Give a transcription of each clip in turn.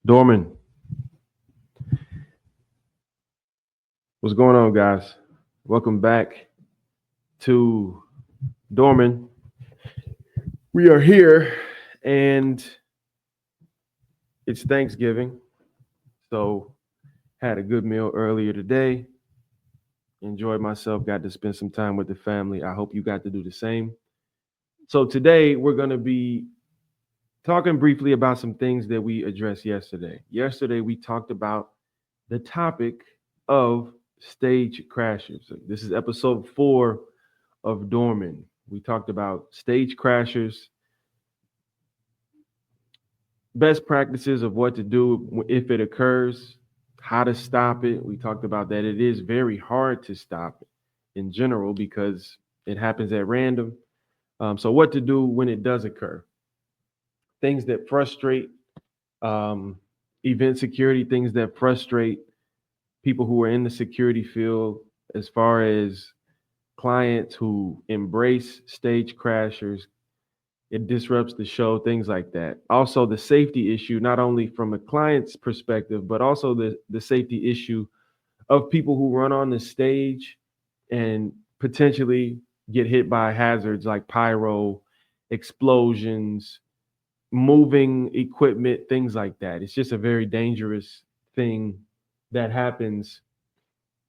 Doormen, what's going on, guys? Welcome back to Doormen. We are here, and it's Thanksgiving, so had a good meal earlier today. Enjoyed myself. Got to spend some time with the family. I hope you got to do the same. So today we're going to be talking briefly about some things that we addressed yesterday. Yesterday we talked about the topic of stage crashers. This is episode 4 of Doormen. We talked about stage crashers, best practices of what to do if it occurs, how to stop it. We talked about that it is very hard to stop it in general because it happens at random. So what to do when it does occur. Things that frustrate event security, things that frustrate people who are in the security field, as far as clients who embrace stage crashers. It disrupts the show, things like that. Also, the safety issue, not only from a client's perspective, but also the safety issue of people who run on the stage and potentially get hit by hazards like pyro, explosions, moving equipment, things like that. It's just a very dangerous thing that happens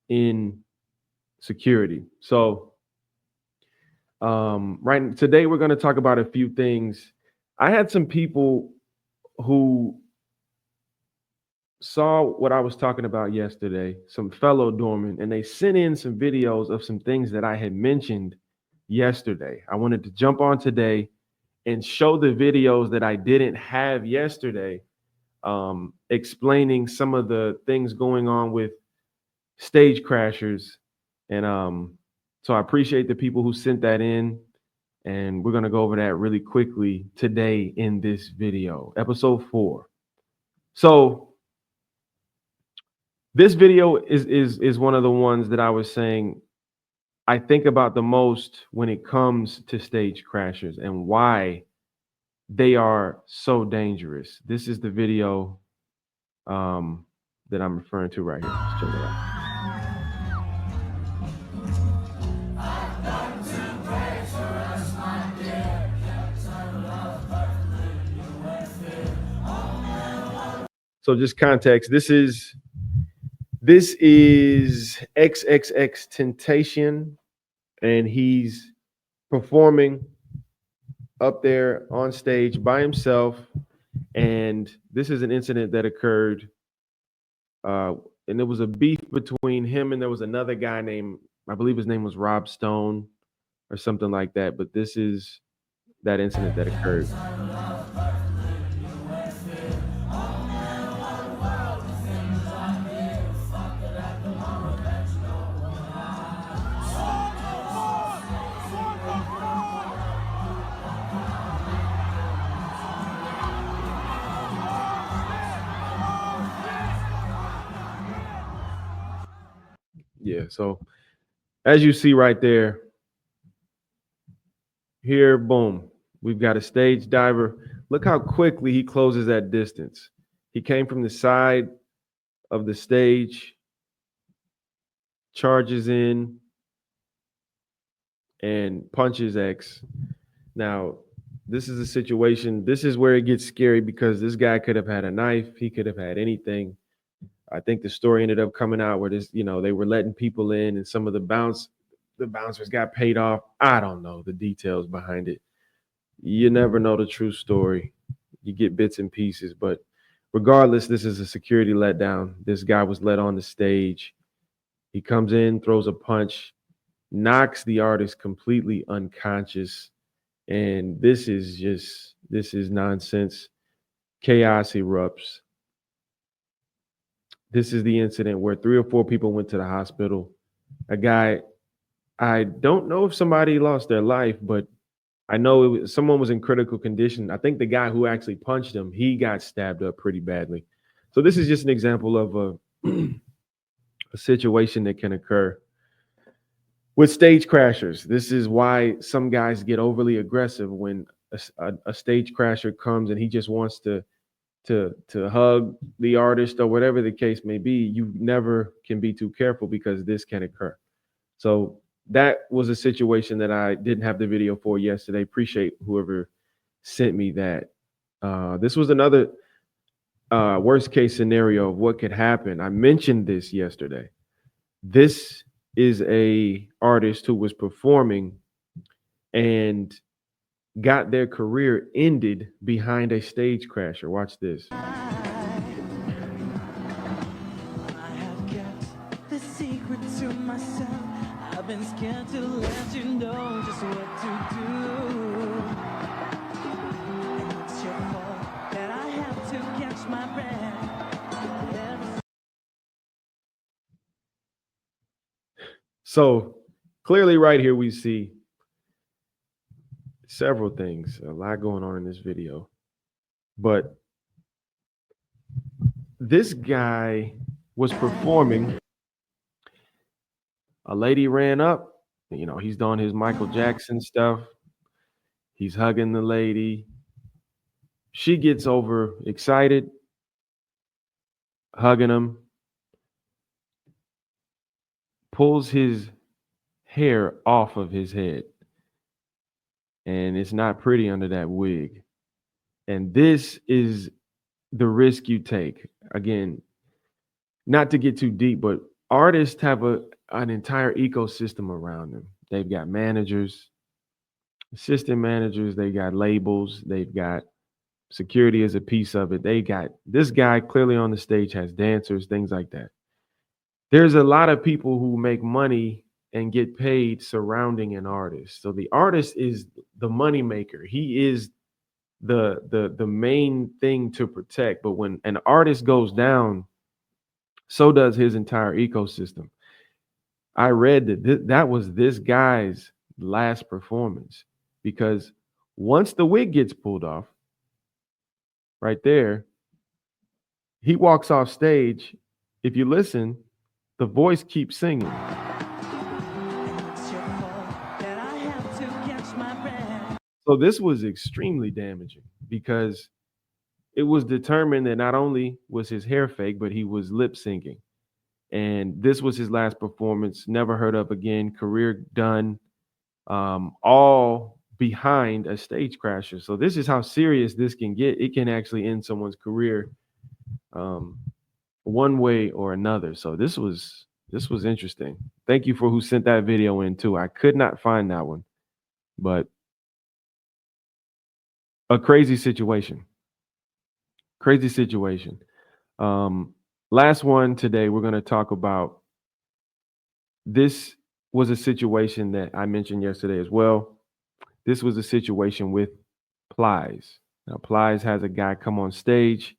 in security. So, right today we're going to talk about a few things. I had some people who saw what I was talking about yesterday, some fellow doormen, and they sent in some videos of some things that I had mentioned yesterday. I wanted to jump on today and show the videos that I didn't have yesterday, explaining some of the things going on with stage crashers. And so I appreciate the people who sent that in. And we're going to go over that really quickly today in this video, episode 4. So this video is one of the ones that I was saying I think about the most when it comes to stage crashers and why they are so dangerous. This is the video that I'm referring to right here. Let's check it out. So just context, this is XXX Temptation, and he's performing up there on stage by himself. And this is an incident that occurred, and it was a beef between him and there was another guy named, I believe his name was Rob Stone or something like that. But this is that incident that occurred. Yeah, so as you see right there, here, boom, we've got a stage diver. Look how quickly he closes that distance. He came from the side of the stage, charges in, and punches X. Now, this is a situation, this is where it gets scary because this guy could have had a knife, he could have had anything. I think the story ended up coming out where they were letting people in and some of the bouncers got paid off. I don't know the details behind it. You never know the true story. You get bits and pieces, but regardless, this is a security letdown. This guy was let on the stage. He comes in, throws a punch, knocks the artist completely unconscious. And this is nonsense. Chaos erupts. This is the incident where 3 or 4 people went to the hospital. A guy, I don't know if somebody lost their life, but I know someone was in critical condition. I think the guy who actually punched him, he got stabbed up pretty badly. So this is just an example of a situation that can occur with stage crashers. This is why some guys get overly aggressive when a stage crasher comes and he just wants to to hug the artist or whatever the case may be, you never can be too careful because this can occur. So that was a situation that I didn't have the video for yesterday. Appreciate whoever sent me that. This was another worst case scenario of what could happen. I mentioned this yesterday. This is a artist who was performing and got their career ended behind a stage crasher. Watch this. The secret to myself. I've been scared to let you know just what to do. And it's your fault that I have to catch my breath. So clearly right here we see several things, a lot going on in this video. But this guy was performing. A lady ran up, he's doing his Michael Jackson stuff. He's hugging the lady. She gets over excited, hugging him, pulls his hair off of his head. And it's not pretty under that wig. And this is the risk you take. Again, not to get too deep, but artists have an entire ecosystem around them. They've got managers, assistant managers, they got labels, they've got security as a piece of it. They got this guy clearly on the stage has dancers, things like that. There's a lot of people who make money and get paid surrounding an artist. So the artist is the money maker. He is the main thing to protect. But when an artist goes down, so does his entire ecosystem. I read that that was this guy's last performance because once the wig gets pulled off, right there, he walks off stage. If you listen, the voice keeps singing. So this was extremely damaging because it was determined that not only was his hair fake, but he was lip syncing. And this was his last performance, never heard of again, career done, all behind a stage crasher. So this is how serious this can get. It can actually end someone's career one way or another. So this was interesting. Thank you for who sent that video in too. I could not find that one, but a crazy situation. Crazy situation. Last one today, we're going to talk about. This was a situation that I mentioned yesterday as well. This was a situation with Plies. Now, Plies has a guy come on stage.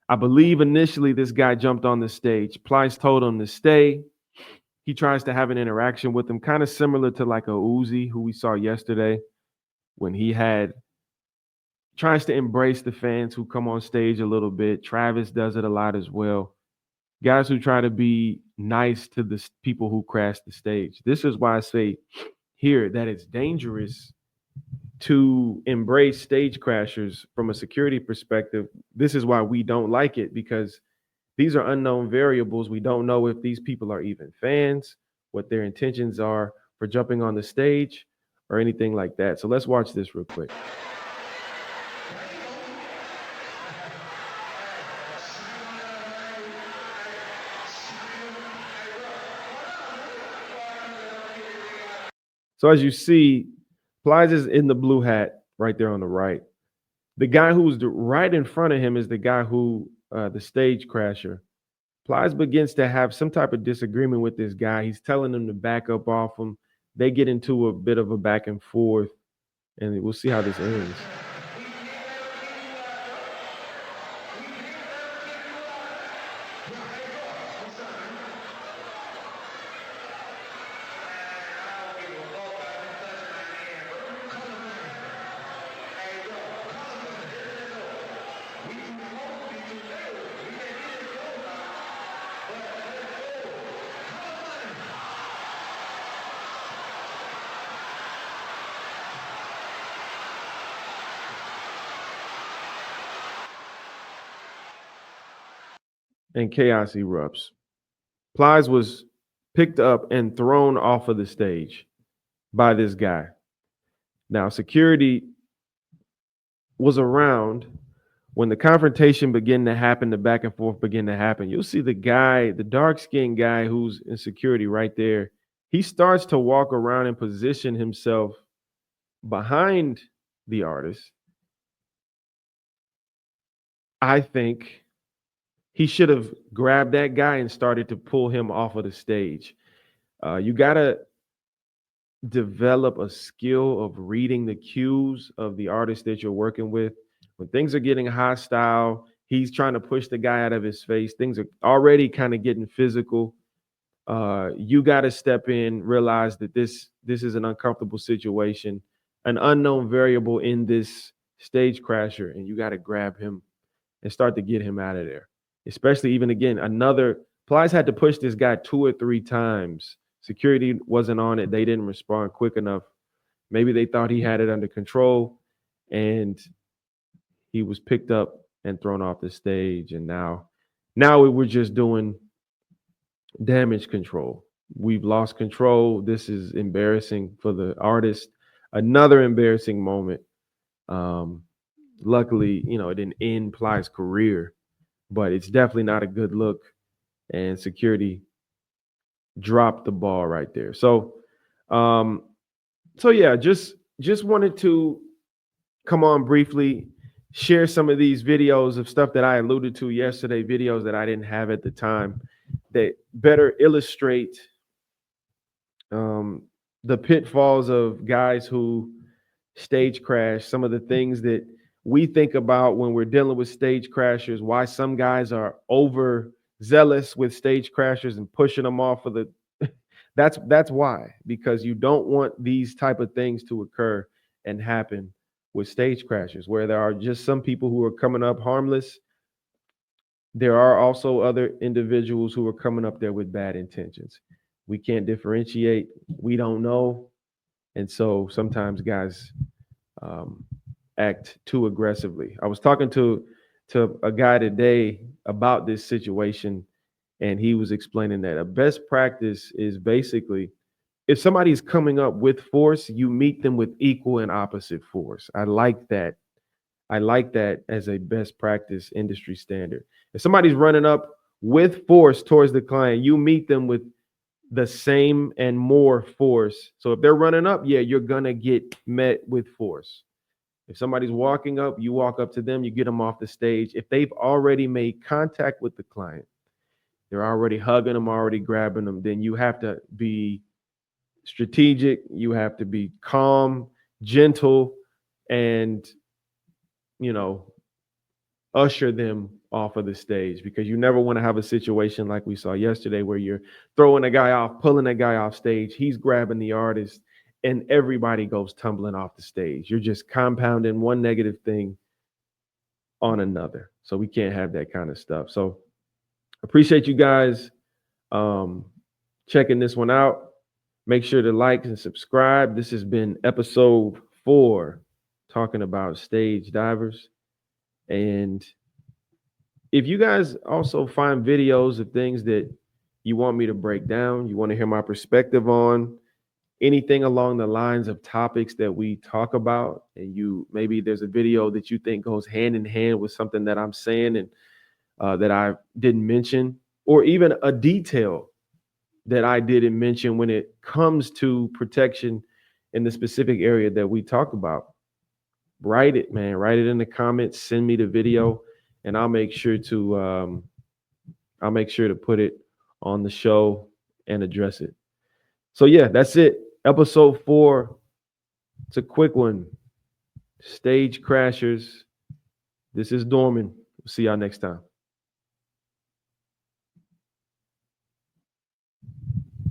I believe initially this guy jumped on the stage. Plies told him to stay. He tries to have an interaction with him, kind of similar to like a Uzi who we saw yesterday when he tries to embrace the fans who come on stage a little bit. Travis does it a lot as well. Guys who try to be nice to the people who crash the stage. This is why I say here that it's dangerous to embrace stage crashers from a security perspective. This is why we don't like it, because these are unknown variables. We don't know if these people are even fans, what their intentions are for jumping on the stage or anything like that. So let's watch this real quick. So as you see, Plies is in the blue hat right there on the right. The guy who's right in front of him is the guy who, the stage crasher. Plies begins to have some type of disagreement with this guy. He's telling him to back up off him. They get into a bit of a back and forth, and we'll see how this ends. and chaos erupts. Plies was picked up and thrown off of the stage by this guy. Now, security was around when the confrontation began to happen, the back and forth began to happen. You'll see the guy, the dark skinned guy who's in security right there. He starts to walk around and position himself behind the artist. I think he should have grabbed that guy and started to pull him off of the stage. You got to develop a skill of reading the cues of the artist that you're working with. When things are getting hostile, he's trying to push the guy out of his face. Things are already kind of getting physical. You got to step in, realize that this is an uncomfortable situation, an unknown variable in this stage crasher, and you got to grab him and start to get him out of there. Especially even again, Plies had to push this guy 2 or 3 times. Security wasn't on it. They didn't respond quick enough. Maybe they thought he had it under control, and he was picked up and thrown off the stage. And now we're just doing damage control. We've lost control. This is embarrassing for the artist. Another embarrassing moment. Luckily, it didn't end Plies' career, but it's definitely not a good look. And security dropped the ball right there. So yeah, just wanted to come on briefly, share some of these videos of stuff that I alluded to yesterday, videos that I didn't have at the time that better illustrate the pitfalls of guys who stage crash, some of the things that we think about when we're dealing with stage crashers, why some guys are overzealous with stage crashers and pushing them off of the that's why, because you don't want these type of things to occur and happen with stage crashers, where there are just some people who are coming up harmless. There are also other individuals who are coming up there with bad intentions. We can't differentiate. We don't know. And so sometimes guys act too aggressively. I was talking to a guy today about this situation, and he was explaining that a best practice is basically if somebody's coming up with force, you meet them with equal and opposite force. I like that. I like that as a best practice industry standard. If somebody's running up with force towards the client, you meet them with the same and more force. So if they're running up, yeah, you're going to get met with force. If somebody's walking up, you walk up to them, you get them off the stage. If they've already made contact with the client, they're already hugging them, already grabbing them, then you have to be strategic. You have to be calm, gentle, and, usher them off of the stage, because you never want to have a situation like we saw yesterday where you're throwing a guy off, pulling a guy off stage. He's grabbing the artist and everybody goes tumbling off the stage. You're just compounding one negative thing on another. So we can't have that kind of stuff. So appreciate you guys checking this one out. Make sure to like and subscribe. This has been episode 4, talking about stage divers. And if you guys also find videos of things that you want me to break down, you want to hear my perspective on anything along the lines of topics that we talk about, and maybe there's a video that you think goes hand in hand with something that I'm saying and that I didn't mention, or even a detail that I didn't mention when it comes to protection in the specific area that we talk about, write it, man. Write it in the comments. Send me the video, and I'll make sure to put it on the show and address it. So yeah, that's it. Episode 4. It's a quick one. Stage crashers. This is Doormen. We'll see y'all next time.